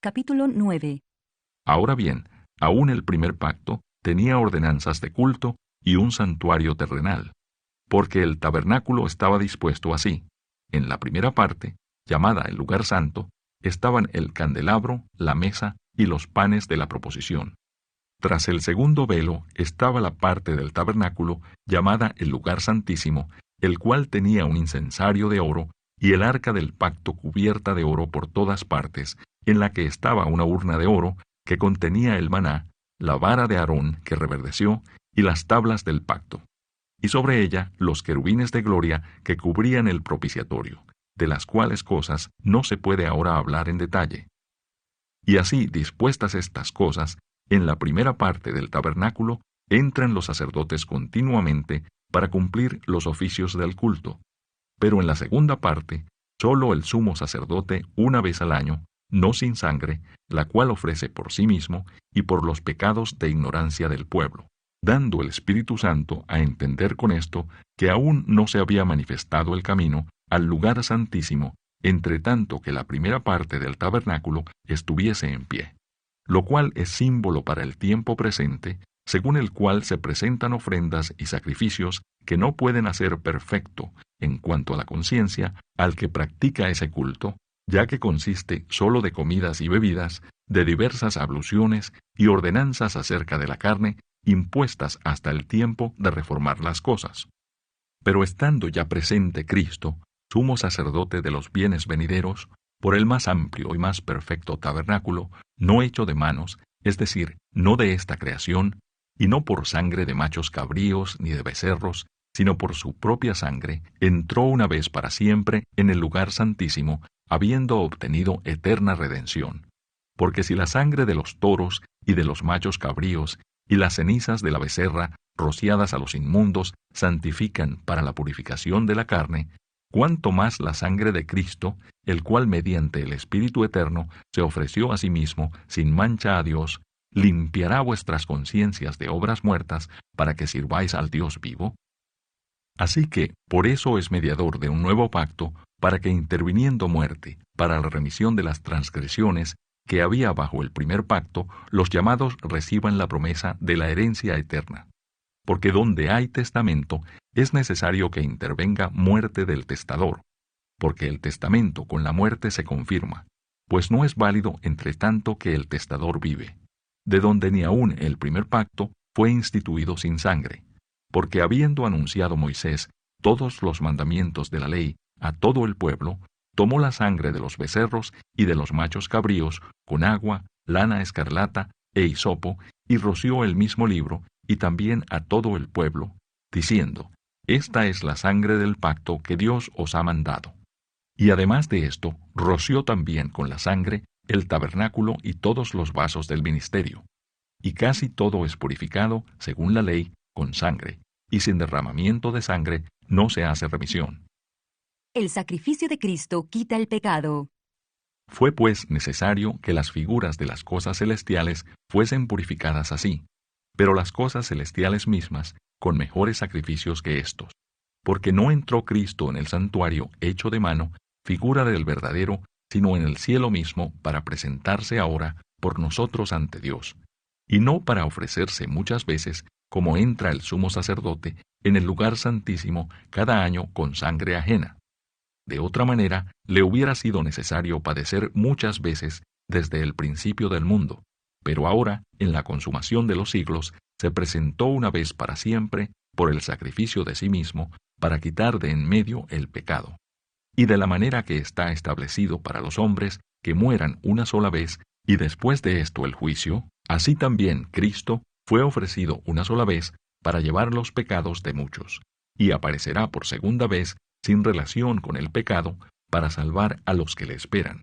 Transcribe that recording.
capítulo 9. Ahora bien, aún el primer pacto tenía ordenanzas de culto y un santuario terrenal, porque el tabernáculo estaba dispuesto así. En la primera parte, llamada el lugar santo, estaban el candelabro, la mesa y los panes de la proposición. Tras el segundo velo estaba la parte del tabernáculo llamada el lugar santísimo, el cual tenía un incensario de oro y el arca del pacto cubierta de oro por todas partes, en la que estaba una urna de oro que contenía el maná, la vara de Aarón que reverdeció y las tablas del pacto. Y sobre ella los querubines de gloria que cubrían el propiciatorio, de las cuales cosas no se puede ahora hablar en detalle. Y así dispuestas estas cosas, en la primera parte del tabernáculo entran los sacerdotes continuamente para cumplir los oficios del culto. Pero en la segunda parte, solo el sumo sacerdote una vez al año, no sin sangre, la cual ofrece por sí mismo y por los pecados de ignorancia del pueblo, dando el Espíritu Santo a entender con esto que aún no se había manifestado el camino al lugar santísimo, entre tanto que la primera parte del tabernáculo estuviese en pie, lo cual es símbolo para el tiempo presente, según el cual se presentan ofrendas y sacrificios que no pueden hacer perfecto, en cuanto a la conciencia, al que practica ese culto, ya que consiste sólo de comidas y bebidas, de diversas abluciones y ordenanzas acerca de la carne, impuestas hasta el tiempo de reformar las cosas. Pero estando ya presente Cristo, sumo sacerdote de los bienes venideros, por el más amplio y más perfecto tabernáculo, no hecho de manos, es decir, no de esta creación, y no por sangre de machos cabríos ni de becerros, sino por su propia sangre, entró una vez para siempre en el lugar santísimo, habiendo obtenido eterna redención. Porque si la sangre de los toros y de los machos cabríos y las cenizas de la becerra, rociadas a los inmundos, santifican para la purificación de la carne, cuánto más la sangre de Cristo, el cual mediante el Espíritu Eterno se ofreció a sí mismo sin mancha a Dios, limpiará vuestras conciencias de obras muertas para que sirváis al Dios vivo. Así que, por eso es mediador de un nuevo pacto, para que interviniendo muerte, para la remisión de las transgresiones que había bajo el primer pacto, los llamados reciban la promesa de la herencia eterna. Porque donde hay testamento, es necesario que intervenga muerte del testador, porque el testamento con la muerte se confirma, pues no es válido entre tanto que el testador vive, de donde ni aun el primer pacto fue instituido sin sangre, porque habiendo anunciado Moisés todos los mandamientos de la ley a todo el pueblo, tomó la sangre de los becerros y de los machos cabríos con agua, lana escarlata e hisopo, y roció el mismo libro, y también a todo el pueblo, diciendo: Esta es la sangre del pacto que Dios os ha mandado. Y además de esto, roció también con la sangre el tabernáculo y todos los vasos del ministerio. Y casi todo es purificado, según la ley, con sangre, y sin derramamiento de sangre no se hace remisión. El sacrificio de Cristo quita el pecado. Fue pues necesario que las figuras de las cosas celestiales fuesen purificadas así, pero las cosas celestiales mismas con mejores sacrificios que éstos, porque no entró Cristo en el santuario hecho de mano, figura del verdadero, sino en el cielo mismo para presentarse ahora por nosotros ante Dios, y no para ofrecerse muchas veces, como entra el sumo sacerdote en el lugar santísimo cada año con sangre ajena. De otra manera, le hubiera sido necesario padecer muchas veces desde el principio del mundo, pero ahora, en la consumación de los siglos, se presentó una vez para siempre por el sacrificio de sí mismo para quitar de en medio el pecado. Y de la manera que está establecido para los hombres que mueran una sola vez y después de esto el juicio, así también Cristo fue ofrecido una sola vez para llevar los pecados de muchos, y aparecerá por segunda vez sin relación con el pecado para salvar a los que le esperan.